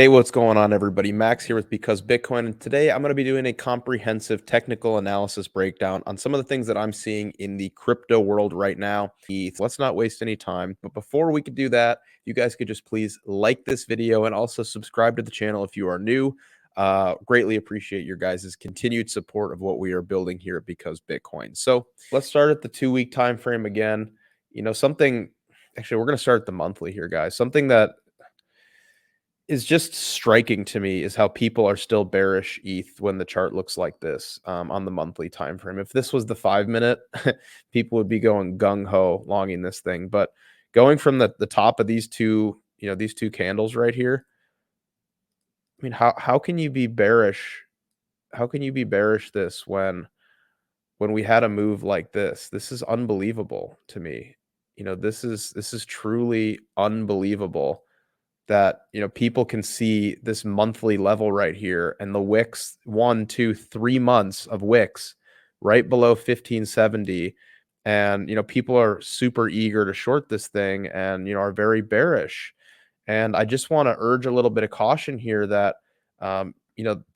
Hey, what's going on, everybody? Max here with Because Bitcoin, and today I'm going to be doing a comprehensive technical analysis breakdown on some of the things that I'm seeing in the crypto world right now. Let's not waste any time. But before we could do that, you guys could just please like this video and also subscribe to the channel if you are new. Greatly appreciate your guys' continued support of what we are building here at Because Bitcoin. So let's start at the 2-week time frame again. Actually, we're going to start at the monthly here, guys. Something that is just striking to me is how people are still bearish ETH when the chart looks like this on the monthly time frame. If this was the 5-minute, people would be going gung ho longing this thing. But going from the top of these two, these two candles right here, I mean, how can you be bearish? How can you be bearish this when we had a move like this? This is unbelievable to me. This is truly unbelievable that people can see this monthly level right here and the wicks 1 2 3 months of wicks right below 1570, and people are super eager to short this thing and are very bearish. And I just want to urge a little bit of caution here that um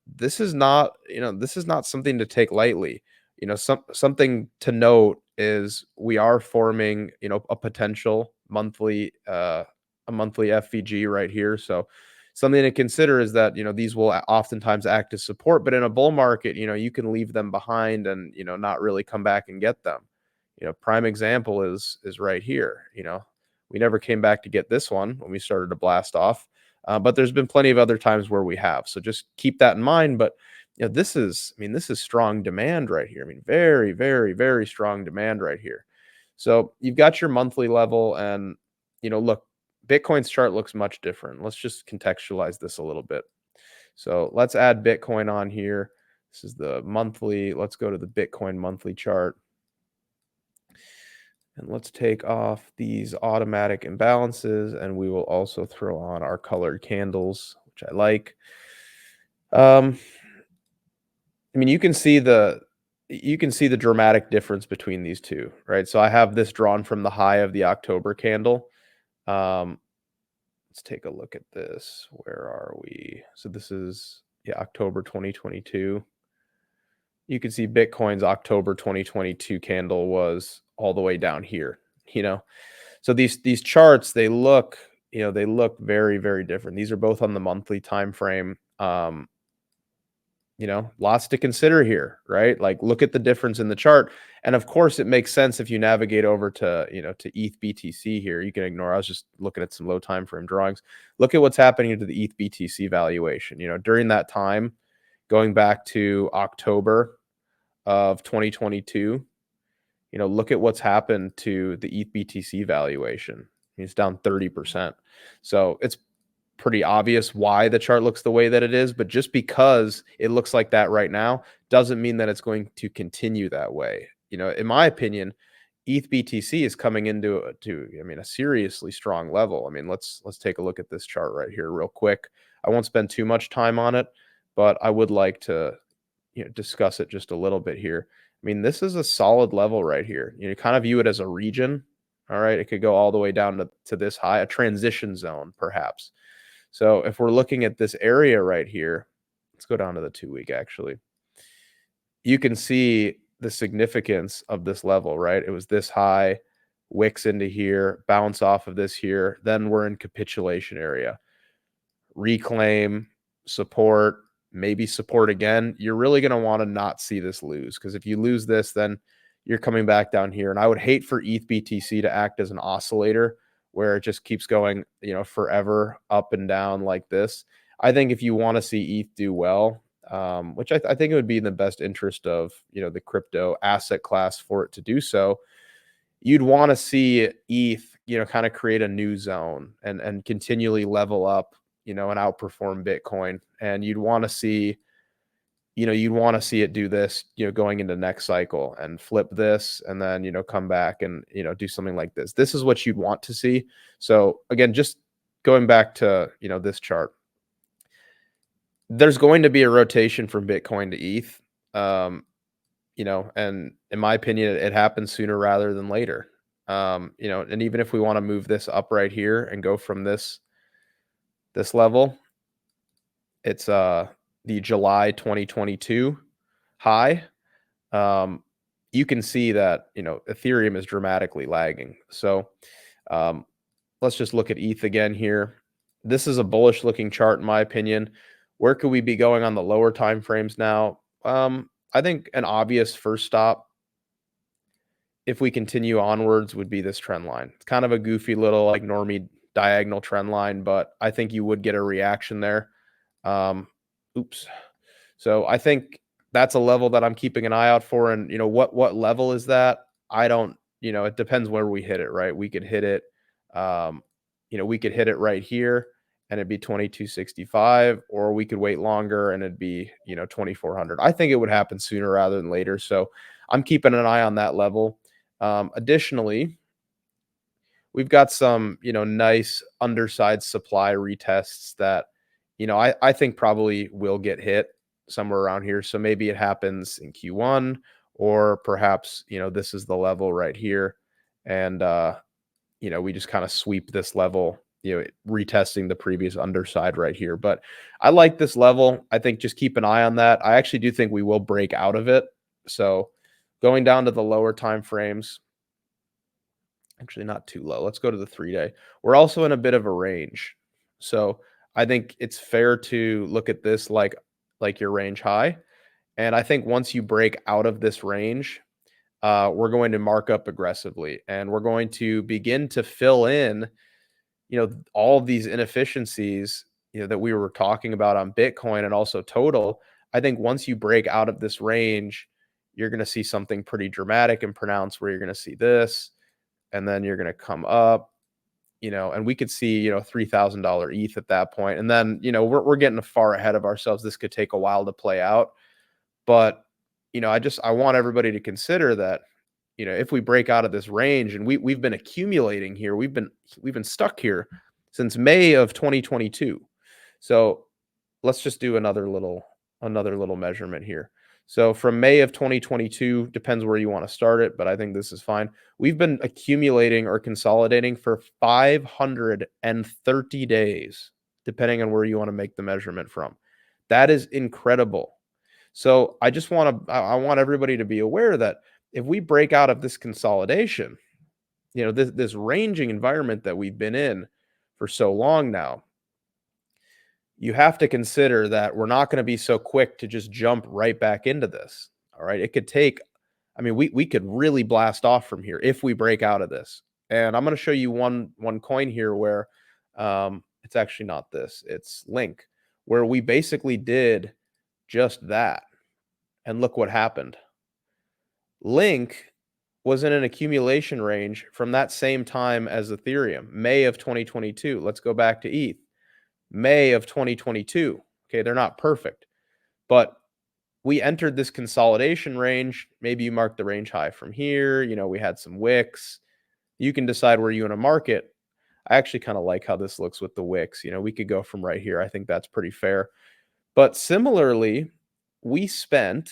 this is not something to take lightly. Something to note is we are forming a potential monthly a monthly FVG right here. So something to consider is that these will oftentimes act as support, but in a bull market, you can leave them behind and not really come back and get them. Prime example is right here. We never came back to get this one when we started to blast off, but there's been plenty of other times where we have. So just keep that in mind. But this is, this is strong demand right here. I mean, very, very, very strong demand right here. So you've got your monthly level, and look, Bitcoin's chart looks much different. Let's just contextualize this a little bit. So let's add Bitcoin on here. This is the monthly. Let's go to the Bitcoin monthly chart. And let's take off these automatic imbalances, and we will also throw on our colored candles, which I like. I mean, you can see the dramatic difference between these two, right? So I have this drawn from the high of the October candle. Let's take a look at this. Where are we? So this is October 2022. You can see Bitcoin's October 2022 candle was all the way down here, So these charts, they look very, very different. These are both on the monthly time frame. Lots to consider here, right? Like, look at the difference in the chart. And of course, it makes sense if you navigate over to, to ETH BTC here. You can ignore, I was just looking at some low time frame drawings. Look at what's happening to the ETH BTC valuation. During that time, going back to October of 2022, look at what's happened to the ETH BTC valuation. It's down 30%. So it's pretty obvious why the chart looks the way that it is, but just because it looks like that right now doesn't mean that it's going to continue that way. In my opinion, ETH BTC is coming into a seriously strong level. I mean, let's take a look at this chart right here real quick. I won't spend too much time on it, but I would like to discuss it just a little bit here. I mean, this is a solid level right here. Kind of view it as a region. All right, it could go all the way down to this high, a transition zone perhaps. So if we're looking at this area right here, let's go down to the 2-week actually. You can see the significance of this level, right? It was this high, wicks into here, bounce off of this here. Then we're in capitulation area. Reclaim, support, maybe support again. You're really going to want to not see this lose, because if you lose this, then you're coming back down here. And I would hate for ETH BTC to act as an oscillator where it just keeps going, forever up and down like this. I think if you want to see ETH do well, which I think it would be in the best interest of, the crypto asset class for it to do so, you'd want to see ETH, kind of create a new zone and continually level up, and outperform Bitcoin. And you'd want to see it do this, going into next cycle and flip this and then, come back and, do something like this. This is what you'd want to see. So again, just going back to, this chart, there's going to be a rotation from Bitcoin to ETH. And in my opinion, it happens sooner rather than later. And even if we want to move this up right here and go from this level, It's the July 2022 high. You can see that, Ethereum is dramatically lagging. So um, let's just look at ETH again here. This is a bullish looking chart in my opinion. Where could we be going on the lower time frames now? I think an obvious first stop, if we continue onwards, would be this trend line. It's kind of a goofy little like normie diagonal trend line, but I think you would get a reaction there. Oops. So I think that's a level that I'm keeping an eye out for. And what level is that? I don't. It depends where we hit it. Right? We could hit it. We could hit it right here, and it'd be 2265, or we could wait longer and it'd be 2400. I think it would happen sooner rather than later. So I'm keeping an eye on that level. Additionally, we've got some, nice underside supply retests that, I think probably will get hit somewhere around here. So maybe it happens in Q1, or perhaps, this is the level right here. And, we just kind of sweep this level, retesting the previous underside right here. But I like this level. I think just keep an eye on that. I actually do think we will break out of it. So going down to the lower time frames, actually not too low. Let's go to the 3-day. We're also in a bit of a range. So I think it's fair to look at this like your range high. And I think once you break out of this range, we're going to mark up aggressively, and we're going to begin to fill in, all of these inefficiencies, that we were talking about on Bitcoin and also total. I think once you break out of this range, you're going to see something pretty dramatic and pronounced where you're going to see this, and then you're going to come up, and we could see, $3,000 ETH at that point. And then, we're getting far ahead of ourselves. This could take a while to play out. But, I want everybody to consider that, if we break out of this range, and we've been accumulating here, we've been stuck here since May of 2022. So let's just do another little measurement here. So from May of 2022, depends where you want to start it, but I think this is fine. We've been accumulating or consolidating for 530 days, depending on where you want to make the measurement from. That is incredible. So I want everybody to be aware that if we break out of this consolidation, this ranging environment that we've been in for so long now, you have to consider that we're not going to be so quick to just jump right back into this. All right. It could take, we could really blast off from here if we break out of this. And I'm going to show you one coin here where it's actually not this, it's Link, where we basically did just that. And look what happened. Link was in an accumulation range from that same time as Ethereum, May of 2022. Let's go back to ETH. May of 2022. Okay, they're not perfect, but we entered this consolidation range. Maybe you mark the range high from here. We had some wicks. You can decide where you want to mark it. I actually kind of like how this looks with the wicks. We could go from right here. I think that's pretty fair. But similarly, we spent,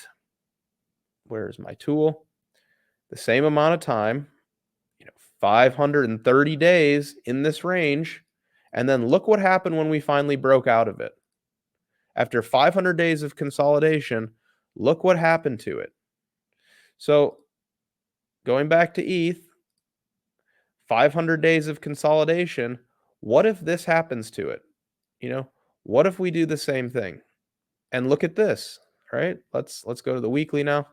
where's my tool? The same amount of time, 530 days in this range. And then look what happened when we finally broke out of it. After 500 days of consolidation, look what happened to it. So going back to ETH, 500 days of consolidation. What if this happens to it? What if we do the same thing? And look at this, right? Let's go to the weekly now.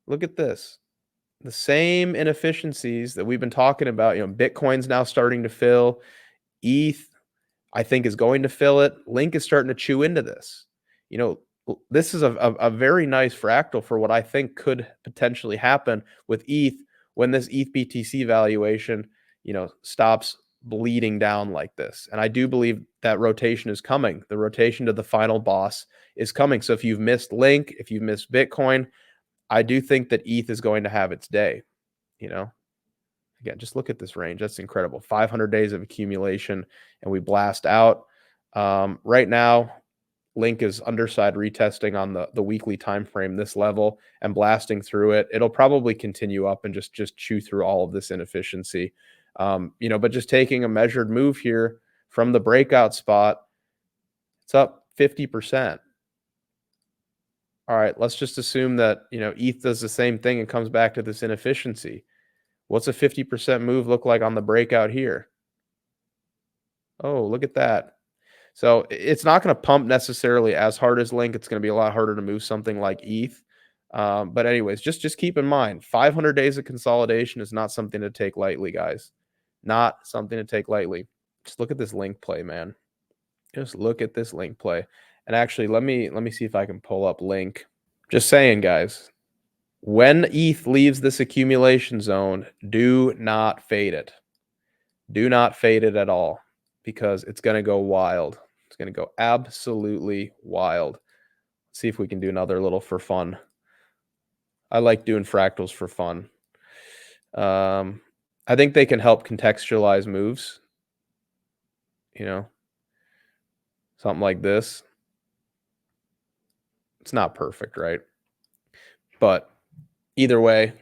Look at this. The same inefficiencies that we've been talking about. Bitcoin's now starting to fill. ETH, I think, is going to fill it. Link is starting to chew into this. This is a very nice fractal for what I think could potentially happen with ETH when this ETH BTC valuation, stops bleeding down like this. And I do believe that rotation is coming. The rotation to the final boss is coming. So if you've missed Link, if you've missed Bitcoin, I do think that ETH is going to have its day. Again, just look at this range. That's incredible. 500 days of accumulation, and we blast out. Right now, Link is underside retesting on the weekly time frame, this level, and blasting through it. It'll probably continue up and just chew through all of this inefficiency. But just taking a measured move here from the breakout spot, It's up 50%. All right, let's just assume that, ETH does the same thing and comes back to this inefficiency. What's a 50% move look like on the breakout here? Oh, look at that. So it's not going to pump necessarily as hard as Link. It's going to be a lot harder to move something like ETH. But anyways, just keep in mind, 500 days of consolidation is not something to take lightly, guys. Not something to take lightly. Just look at this Link play, man. Just look at this Link play. And actually, let me see if I can pull up Link. Just saying, guys, when ETH leaves this accumulation zone, do not fade it. Do not fade it at all, because it's going to go wild. It's going to go absolutely wild. Let's see if we can do another little for fun. I like doing fractals for fun. I think they can help contextualize moves. Something like this. It's not perfect, right? But either way,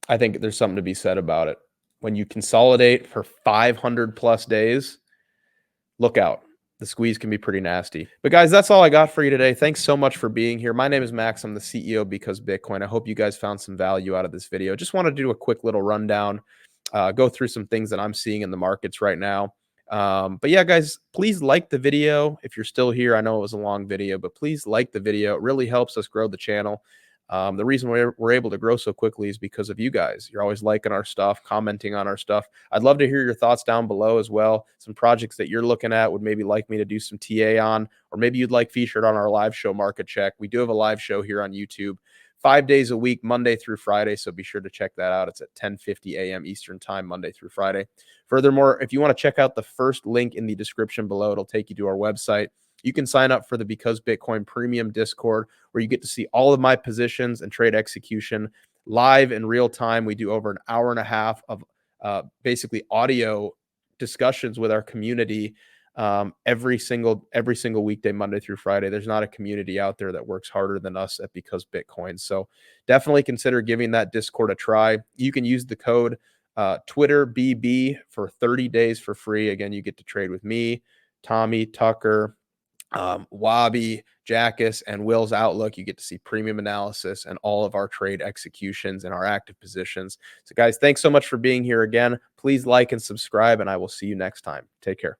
I think there's something to be said about it. When you consolidate for 500 plus days, look out. The squeeze can be pretty nasty. But guys, that's all I got for you today. Thanks so much for being here. My name is Max. I'm the CEO of Because Bitcoin. I hope you guys found some value out of this video. Just wanted to do a quick little rundown, go through some things that I'm seeing in the markets right now. But yeah, guys, please like the video if you're still here. I know it was a long video, but please like the video. It really helps us grow the channel. The reason we're able to grow so quickly is because of you guys. You're always liking our stuff, commenting on our stuff. I'd love to hear your thoughts down below as well. Some projects that you're looking at would maybe like me to do some TA on, or maybe you'd like featured on our live show Market Check. We do have a live show here on YouTube 5 days a week, Monday through Friday. So be sure to check that out. It's at 10:50 a.m. Eastern time, Monday through Friday. Furthermore, if you want to check out the first link in the description below, it'll take you to our website. You can sign up for the Because Bitcoin Premium Discord, where you get to see all of my positions and trade execution live in real time. We do over an hour and a half of basically audio discussions with our community every single weekday, Monday through Friday. There's not a community out there that works harder than us at Because Bitcoin. So definitely consider giving that Discord a try. You can use the code TwitterBB for 30 days for free. Again, you get to trade with me, Tommy, Tucker, Wabi, Jackus, and Will's Outlook. You get to see premium analysis and all of our trade executions and our active positions. So guys, thanks so much for being here again. Please like and subscribe, and I will see you next time. Take care.